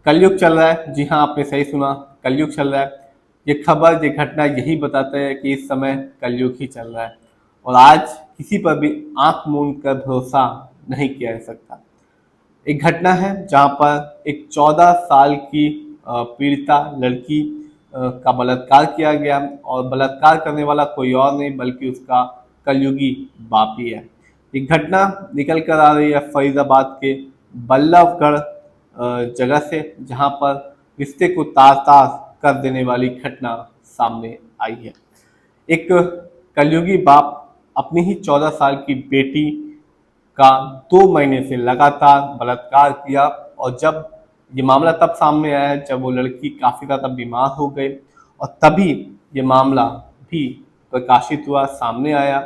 कलयुग चल रहा है। जी हाँ, आपने सही सुना, कलयुग चल रहा है। ये खबर, ये घटना यही बताता है कि इस समय कलयुग ही चल रहा है और आज किसी पर भी आंख मूंद कर भरोसा नहीं किया जा सकता। एक घटना है जहां पर एक 14 साल की पीड़िता लड़की का बलात्कार किया गया और बलात्कार करने वाला कोई और नहीं बल्कि उसका कलयुगी बाप ही है। ये घटना निकल कर आ रही है फरीदाबाद के बल्लभगढ़ जगह से, जहां पर रिश्ते को तार तार कर देने वाली घटना सामने आई है। एक कलयुगी बाप अपनी ही 14 साल की बेटी का 2 महीने से लगातार बलात्कार किया और जब ये मामला तब सामने आया है जब वो लड़की काफ़ी ज़्यादा बीमार हो गई और तभी ये मामला भी प्रकाशित हुआ, सामने आया।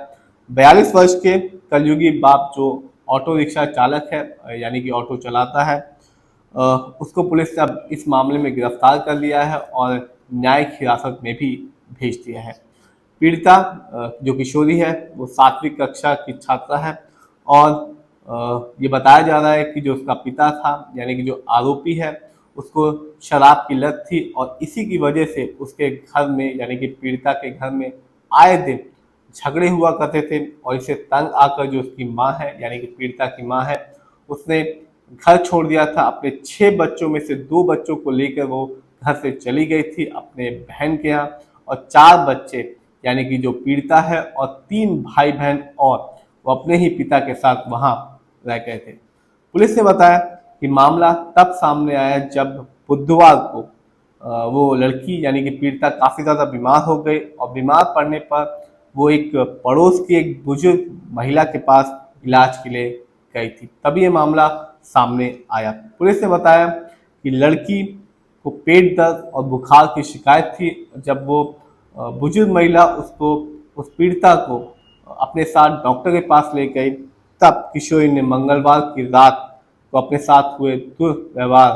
42 वर्ष के कलयुगी बाप जो ऑटो रिक्शा चालक है, यानी कि ऑटो चलाता है, उसको पुलिस ने अब इस मामले में गिरफ्तार कर लिया है और न्यायिक हिरासत में भी भेज दिया है। पीड़िता जो किशोरी है वो 7वीं कक्षा की छात्रा है और ये बताया जा रहा है कि जो उसका पिता था, यानी कि जो आरोपी है, उसको शराब की लत थी और इसी की वजह से उसके घर में, यानी कि पीड़िता के घर में आए दिन झगड़े हुआ करते थे और इसे तंग आकर जो उसकी माँ है, यानी कि पीड़िता की माँ है, उसने घर छोड़ दिया था। अपने 6 बच्चों में से 2 बच्चों को लेकर वो घर से चली गई थी अपने बहन के यहाँ और 4 बच्चे, यानी कि जो पीड़िता है और 3 भाई बहन और वो अपने ही पिता के साथ वहाँ रह गए थे। पुलिस ने बताया कि मामला तब सामने आया जब बुधवार को वो लड़की, यानी कि पीड़िता, काफ़ी ज़्यादा बीमार हो गई और बीमार पड़ने पर वो एक पड़ोस की एक बुजुर्ग महिला के पास इलाज के लिए गई थी, तभी ये मामला सामने आया। पुलिस ने बताया कि लड़की को पेट दर्द और बुखार की शिकायत थी। जब वो बुजुर्ग महिला उस पीड़िता को अपने साथ डॉक्टर के पास ले गई, तब किशोरी ने मंगलवार की रात को अपने साथ हुए दुर्व्यवहार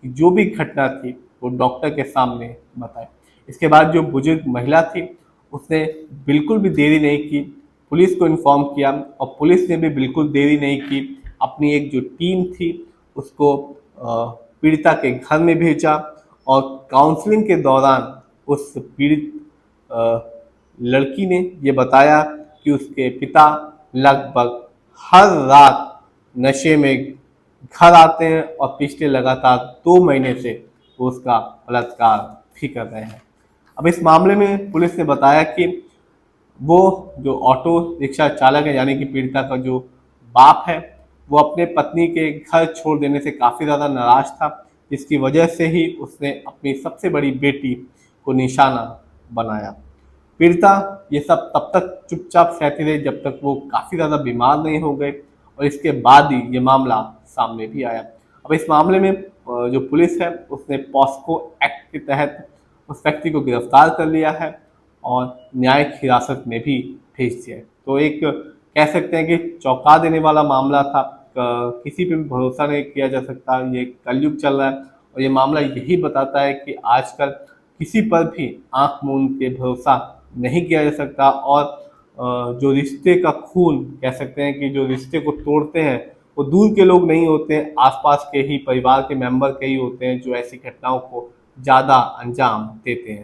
की जो भी घटना थी वो डॉक्टर के सामने बताई। इसके बाद जो बुजुर्ग महिला थी उसने बिल्कुल भी देरी नहीं की, पुलिस को इन्फॉर्म किया और पुलिस ने भी बिल्कुल देरी नहीं की, अपनी एक जो टीम थी उसको पीड़िता के घर में भेजा और काउंसलिंग के दौरान उस पीड़ित लड़की ने ये बताया कि उसके पिता लगभग हर रात नशे में घर आते हैं और पिछले लगातार 2 महीने से वो उसका बलात्कार भी कर रहे हैं। अब इस मामले में पुलिस ने बताया कि वो जो ऑटो रिक्शा चालक है, यानी कि पीड़िता का जो बाप है, वो अपने पत्नी के घर छोड़ देने से काफ़ी ज़्यादा नाराज था, जिसकी वजह से ही उसने अपनी सबसे बड़ी बेटी को निशाना बनाया। पीड़िता ये सब तब तक चुपचाप सहती रही जब तक वो काफ़ी ज़्यादा बीमार नहीं हो गए और इसके बाद ही ये मामला सामने भी आया। अब इस मामले में जो पुलिस है उसने पॉस्को एक्ट के तहत उस व्यक्ति को गिरफ्तार कर लिया है और न्यायिक हिरासत में भी भेज दिया है। तो एक कह सकते हैं कि चौंका देने वाला मामला था। किसी पे भी भरोसा नहीं किया जा सकता, ये कलयुग चल रहा है और ये मामला यही बताता है कि आजकल किसी पर भी आंख मूंद के भरोसा नहीं किया जा सकता और जो रिश्ते का खून, कह सकते हैं कि जो रिश्ते को तोड़ते हैं वो दूर के लोग नहीं होते हैं, आसपास के ही परिवार के मेंबर के ही होते हैं जो ऐसी घटनाओं को ज़्यादा अंजाम देते हैं।